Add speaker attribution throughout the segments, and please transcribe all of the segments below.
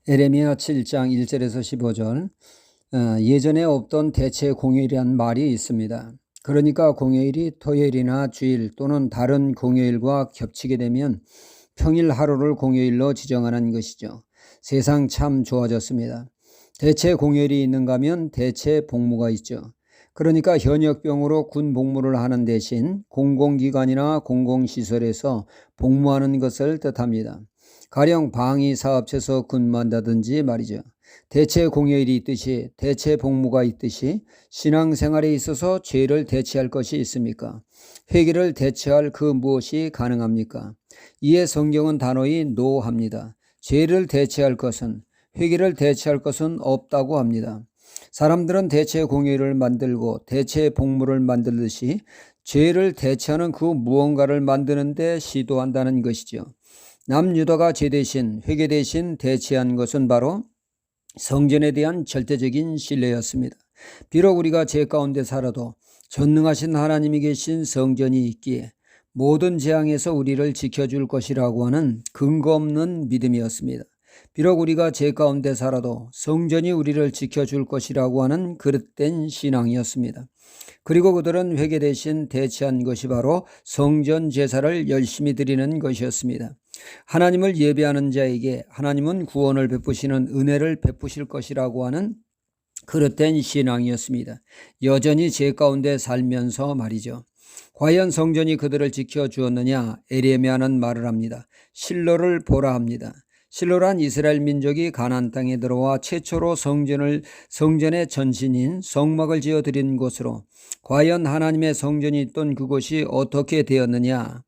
Speaker 1: 에레미야 7장 1절에서 15절. 예전에 없던 대체 공휴일이란 말이 있습니다. 그러니까 공휴일이 토요일이나 주일 또는 다른 공휴일과 겹치게 되면 평일 하루를 공휴일로 지정하는 것이죠. 세상 참 좋아졌습니다. 대체 공휴일이 있는가 하면 대체 복무가 있죠. 그러니까 현역병으로 군 복무를 하는 대신 공공기관이나 공공시설에서 복무하는 것을 뜻합니다. 가령 방위사업체에서 근무한다든지 말이죠. 대체 공휴일이 있듯이 대체 복무가 있듯이 신앙생활에 있어서 죄를 대체할 것이 있습니까? 회개를 대체할 그 무엇이 가능합니까? 이에 성경은 단호히 노합니다. 죄를 대체할 것은, 회개를 대체할 것은 없다고 합니다. 사람들은 대체 공휴일을 만들고 대체 복무를 만들듯이 죄를 대체하는 그 무언가를 만드는데 시도한다는 것이죠. 남유다가 죄 대신, 회개 대신 대체한 것은 바로 성전에 대한 절대적인 신뢰였습니다. 비록 우리가 죄 가운데 살아도 전능하신 하나님이 계신 성전이 있기에 모든 재앙에서 우리를 지켜줄 것이라고 하는 근거 없는 믿음이었습니다. 비록 우리가 죄 가운데 살아도 성전이 우리를 지켜줄 것이라고 하는 그릇된 신앙이었습니다. 그리고 그들은 회개 대신 대체한 것이 바로 성전 제사를 열심히 드리는 것이었습니다. 하나님을 예배하는 자에게 하나님은 구원을 베푸시는 은혜를 베푸실 것이라고 하는 그릇된 신앙이었습니다. 여전히 죄 가운데 살면서 말이죠. 과연 성전이 그들을 지켜주었느냐? 에레미야는 말을 합니다. 실로를 보라 합니다. 실로란 이스라엘 민족이 가나안 땅에 들어와 최초로 성전의 전신인 성막을 지어드린 곳으로, 과연 하나님의 성전이 있던 그곳이 어떻게 되었느냐?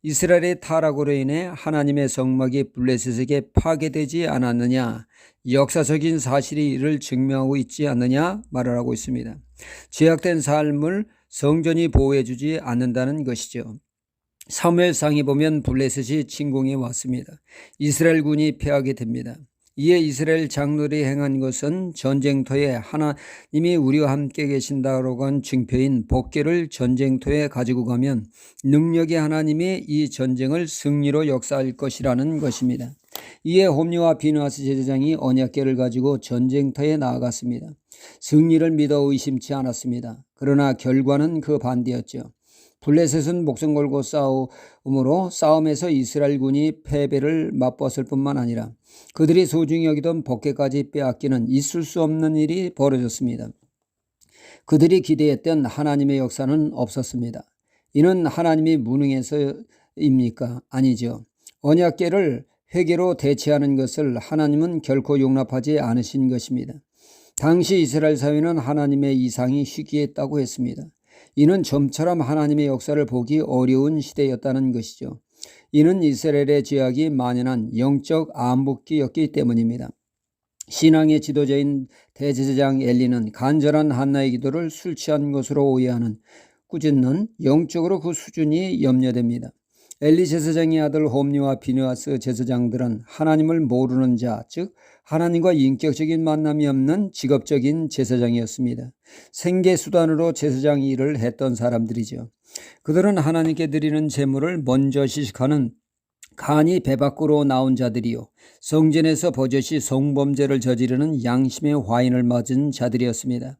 Speaker 1: 이스라엘의 타락으로 인해 하나님의 성막이 블레셋에게 파괴되지 않았느냐? 역사적인 사실이 이를 증명하고 있지 않느냐 말을 하고 있습니다. 죄악된 삶을 성전이 보호해주지 않는다는 것이죠. 사무엘상에 보면 블레셋이 침공해 왔습니다. 이스라엘군이 패하게 됩니다. 이에 이스라엘 장로들이 행한 것은 전쟁터에 하나님이 우리와 함께 계신다라고 한 증표인 법궤를 전쟁터에 가지고 가면 능력의 하나님이 이 전쟁을 승리로 역사할 것이라는 것입니다. 이에 홈리와 비느하스 제사장이 언약궤를 가지고 전쟁터에 나아갔습니다. 승리를 믿어 의심치 않았습니다. 그러나 결과는 그 반대였죠. 블레셋은 목숨 걸고 싸움으로 싸움에서 이스라엘군이 패배를 맛봤을 뿐만 아니라 그들이 소중히 여기던 법궤까지 빼앗기는 있을 수 없는 일이 벌어졌습니다. 그들이 기대했던 하나님의 역사는 없었습니다. 이는 하나님이 무능해서입니까? 아니죠. 언약궤를 회개로 대체하는 것을 하나님은 결코 용납하지 않으신 것입니다. 당시 이스라엘 사회는 하나님의 이상이 희귀했다고 했습니다. 이는 좀처럼 하나님의 역사를 보기 어려운 시대였다는 것이죠. 이는 이스라엘의 죄악이 만연한 영적 암흑기였기 때문입니다. 신앙의 지도자인 대제사장 엘리는 간절한 한나의 기도를 술 취한 것으로 오해하는 꾸짖는 영적으로 그 수준이 염려됩니다. 엘리 제사장의 아들 홈리와 비느하스 제사장들은 하나님을 모르는 자, 즉 하나님과 인격적인 만남이 없는 직업적인 제사장이었습니다. 생계수단으로 제사장 일을 했던 사람들이죠. 그들은 하나님께 드리는 제물을 먼저 시식하는 간이 배 밖으로 나온 자들이요, 성전에서 버젓이 성범죄를 저지르는 양심의 화인을 맞은 자들이었습니다.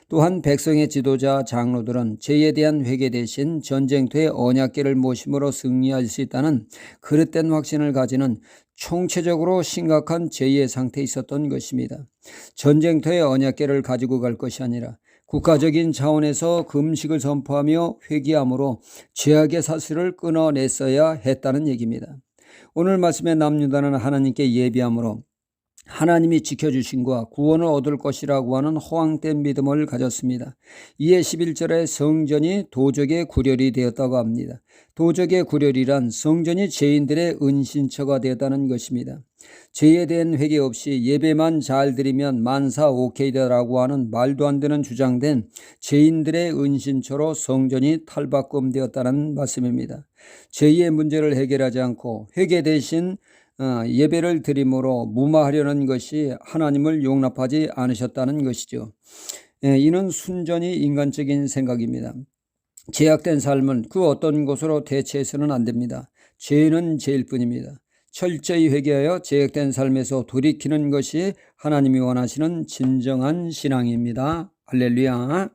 Speaker 1: 또한 백성의 지도자 장로들은 죄에 대한 회개 대신 전쟁터에 언약궤를 모심으로 승리할 수 있다는 그릇된 확신을 가지는 총체적으로 심각한 죄의 상태에 있었던 것입니다. 전쟁터에 언약궤를 가지고 갈 것이 아니라 국가적인 차원에서 금식을 선포하며 회개함으로 죄악의 사슬을 끊어냈어야 했다는 얘기입니다. 오늘 말씀의 남유다는 하나님께 예비함으로 하나님이 지켜주신과 구원을 얻을 것이라고 하는 허황된 믿음을 가졌습니다. 이에 11절에 성전이 도적의 구렬이 되었다고 합니다. 도적의 구렬이란 성전이 죄인들의 은신처가 되었다는 것입니다. 죄에 대한 회개 없이 예배만 잘 드리면 만사 오케이다라고 하는 말도 안 되는 주장된 죄인들의 은신처로 성전이 탈바꿈되었다는 말씀입니다. 죄의 문제를 해결하지 않고 회개 대신 예배를 드림으로 무마하려는 것이 하나님을 용납하지 않으셨다는 것이죠. 이는 순전히 인간적인 생각입니다. 죄악된 삶은 그 어떤 것으로 대체해서는 안 됩니다. 죄는 죄일 뿐입니다. 철저히 회개하여 죄악된 삶에서 돌이키는 것이 하나님이 원하시는 진정한 신앙입니다. 할렐루야.